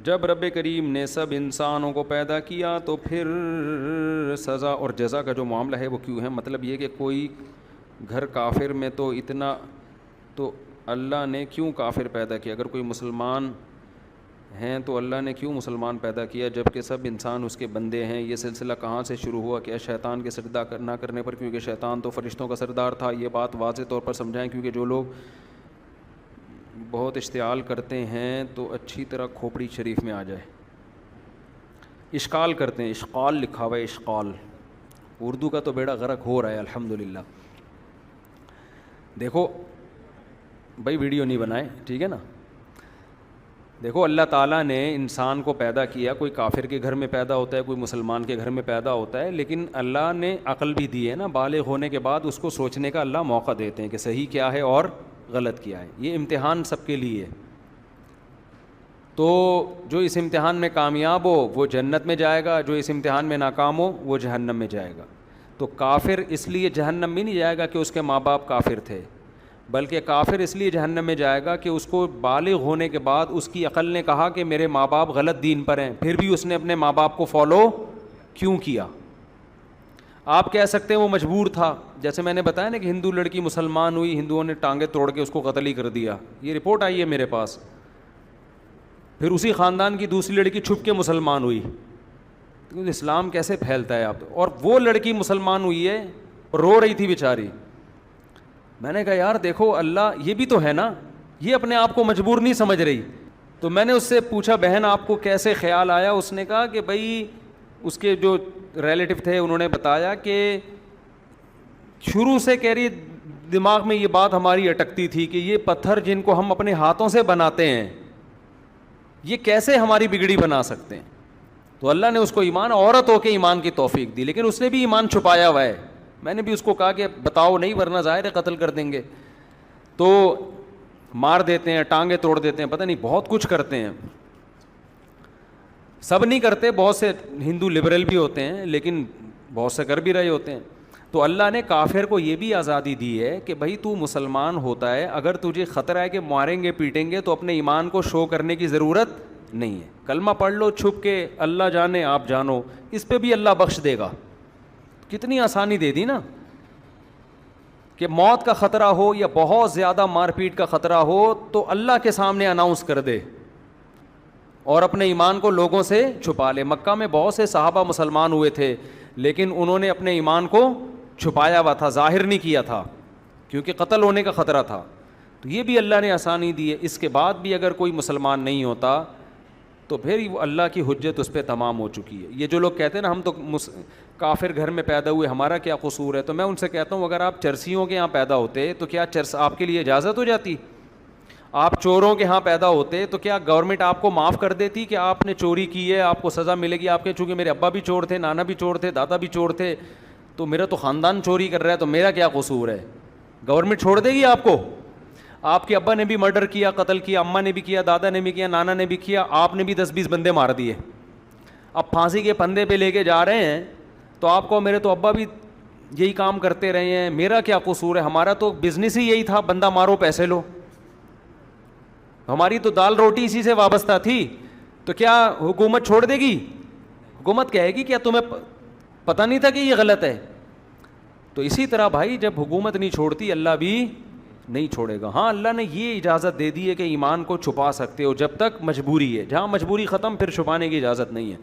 جب رب کریم نے سب انسانوں کو پیدا کیا تو پھر سزا اور جزا کا جو معاملہ ہے وہ کیوں ہے؟ مطلب یہ کہ کوئی گھر کافر میں تو اتنا تو اللہ نے کیوں کافر پیدا کیا؟ اگر کوئی مسلمان ہیں تو اللہ نے کیوں مسلمان پیدا کیا جب کہ سب انسان اس کے بندے ہیں؟ یہ سلسلہ کہاں سے شروع ہوا؟ کیا شیطان کے سجدہ نہ کرنے پر؟ کیونکہ شیطان تو فرشتوں کا سردار تھا. یہ بات واضح طور پر سمجھائیں کیونکہ جو لوگ بہت اشتعال کرتے ہیں تو اچھی طرح کھوپڑی شریف میں آ جائے. اشکال کرتے ہیں، اشقال لکھا ہوا ہے، اشقال. اردو کا تو بیڑا غرق ہو رہا ہے الحمدللہ. دیکھو بھائی ویڈیو نہیں بنائے، ٹھیک ہے نا. دیکھو اللہ تعالیٰ نے انسان کو پیدا کیا، کوئی کافر کے گھر میں پیدا ہوتا ہے، کوئی مسلمان کے گھر میں پیدا ہوتا ہے، لیکن اللہ نے عقل بھی دی ہے نا. بالغ ہونے کے بعد اس کو سوچنے کا اللہ موقع دیتے ہیں کہ صحیح کیا ہے اور غلط کیا ہے. یہ امتحان سب کے لیے ہے. تو جو اس امتحان میں کامیاب ہو وہ جنت میں جائے گا، جو اس امتحان میں ناکام ہو وہ جہنم میں جائے گا. تو کافر اس لیے جہنم میں نہیں جائے گا کہ اس کے ماں باپ کافر تھے، بلکہ کافر اس لیے جہنم میں جائے گا کہ اس کو بالغ ہونے کے بعد اس کی عقل نے کہا کہ میرے ماں باپ غلط دین پر ہیں، پھر بھی اس نے اپنے ماں باپ کو فالو کیوں کیا؟ آپ کہہ سکتے ہیں وہ مجبور تھا. جیسے میں نے بتایا نا کہ ہندو لڑکی مسلمان ہوئی، ہندوؤں نے ٹانگیں توڑ کے اس کو قتل ہی کر دیا. یہ رپورٹ آئی ہے میرے پاس. پھر اسی خاندان کی دوسری لڑکی چھپ کے مسلمان ہوئی. اسلام کیسے پھیلتا ہے آپ؟ اور وہ لڑکی مسلمان ہوئی ہے، رو رہی تھی بیچاری. میں نے کہا یار دیکھو اللہ یہ بھی تو ہے نا، یہ اپنے آپ کو مجبور نہیں سمجھ رہی. تو میں نے اس سے پوچھا بہن آپ کو کیسے خیال آیا؟ اس نے کہا کہ بھائی اس کے جو ریلیٹو تھے انہوں نے بتایا کہ شروع سے کہہ رہی دماغ میں یہ بات ہماری اٹکتی تھی کہ یہ پتھر جن کو ہم اپنے ہاتھوں سے بناتے ہیں یہ کیسے ہماری بگڑی بنا سکتے ہیں. تو اللہ نے اس کو ایمان، عورت ہو کے ایمان کی توفیق دی، لیکن اس نے بھی ایمان چھپایا ہوا ہے. میں نے بھی اس کو کہا کہ بتاؤ نہیں ورنہ ظاہر ہے قتل کر دیں گے. تو مار دیتے ہیں، ٹانگیں توڑ دیتے ہیں، پتہ نہیں بہت کچھ کرتے ہیں. سب نہیں کرتے، بہت سے ہندو لبرل بھی ہوتے ہیں لیکن بہت سے کر بھی رہے ہوتے ہیں. تو اللہ نے کافر کو یہ بھی آزادی دی ہے کہ بھائی تو مسلمان ہوتا ہے، اگر تجھے خطرہ ہے کہ ماریں گے پیٹیں گے تو اپنے ایمان کو شو کرنے کی ضرورت نہیں ہے. کلمہ پڑھ لو چھپ کے، اللہ جانے آپ جانو، اس پہ بھی اللہ بخش دے گا. کتنی آسانی دے دی نا کہ موت کا خطرہ ہو یا بہت زیادہ مار پیٹ کا خطرہ ہو تو اللہ کے سامنے اناؤنس کر دے اور اپنے ایمان کو لوگوں سے چھپا لے. مکہ میں بہت سے صحابہ مسلمان ہوئے تھے لیکن انہوں نے اپنے ایمان کو چھپایا ہوا تھا، ظاہر نہیں کیا تھا کیونکہ قتل ہونے کا خطرہ تھا. تو یہ بھی اللہ نے آسانی دی ہے. اس کے بعد بھی اگر کوئی مسلمان نہیں ہوتا تو پھر اللہ کی حجت اس پہ تمام ہو چکی ہے. یہ جو لوگ کہتے ہیں نا ہم تو کافر گھر میں پیدا ہوئے ہمارا کیا قصور ہے، تو میں ان سے کہتا ہوں اگر آپ چرسیوں کے یہاں پیدا ہوتے تو کیا چرس آپ کے لیے اجازت ہو جاتی؟ آپ چوروں کے ہاں پیدا ہوتے تو کیا گورنمنٹ آپ کو معاف کر دیتی کہ آپ نے چوری کی ہے آپ کو سزا ملے گی؟ آپ کے چونکہ میرے ابا بھی چور تھے، نانا بھی چور تھے، دادا بھی چور تھے، تو میرا تو خاندان چوری کر رہا ہے تو میرا کیا قصور ہے؟ گورنمنٹ چھوڑ دے گی آپ کو؟ آپ کے ابا نے بھی مرڈر کیا، قتل کیا، اماں نے بھی کیا، دادا نے بھی کیا، نانا نے بھی کیا، آپ نے بھی 10-20 بندے مار دیے، اب پھانسی کے پھندے پہ لے کے جا رہے ہیں تو آپ کو میرے تو ابا بھی یہی کام کرتے رہے ہیں، میرا کیا قصور ہے؟ ہمارا تو بزنس ہی یہی تھا، بندہ مارو پیسے لو، ہماری تو دال روٹی اسی سے وابستہ تھی. تو کیا حکومت چھوڑ دے گی؟ حکومت کہے گی کیا تمہیں پتہ نہیں تھا کہ یہ غلط ہے؟ تو اسی طرح بھائی جب حکومت نہیں چھوڑتی اللہ بھی نہیں چھوڑے گا. ہاں اللہ نے یہ اجازت دے دی ہے کہ ایمان کو چھپا سکتے ہو جب تک مجبوری ہے، جہاں مجبوری ختم پھر چھپانے کی اجازت نہیں ہے.